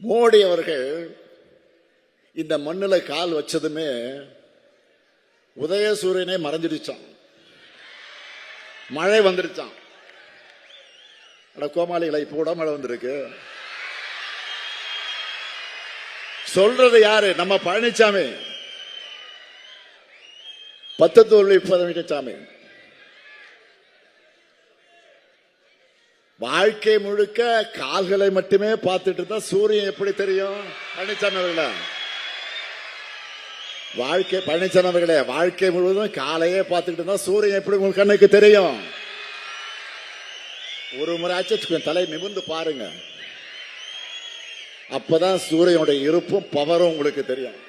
மோடி அவர்கள் இந்த மண்ணுல கால் வச்சதுமே உதயசூரியனே மறைஞ்சிருச்சான், மழை வந்துருச்சான். கோமாளிகளை இப்ப கூட மழை வந்திருக்கு. சொல்றது யாரு? நம்ம பழனிசாமி, 10 தோல்வி பழனிசாமி. வாழ்க்கை முழுக்க கால்களை மட்டுமே பார்த்துட்டு இருந்தா சூரியன் எப்படி தெரியும்? பழனிசாமி அவர்களே, பழனிசாமி அவர்களே, வாழ்க்கை முழுவதும் காலையே பார்த்துக்கிட்டு இருந்தா சூரியன் எப்படி உங்களுக்கு கண்ணுக்கு தெரியும்? ஒரு முறை ஆச்சு தலை நிமிர்ந்து பாருங்க, அப்பதான் சூரியனுடைய இருப்பும் பவரும் உங்களுக்கு தெரியும்.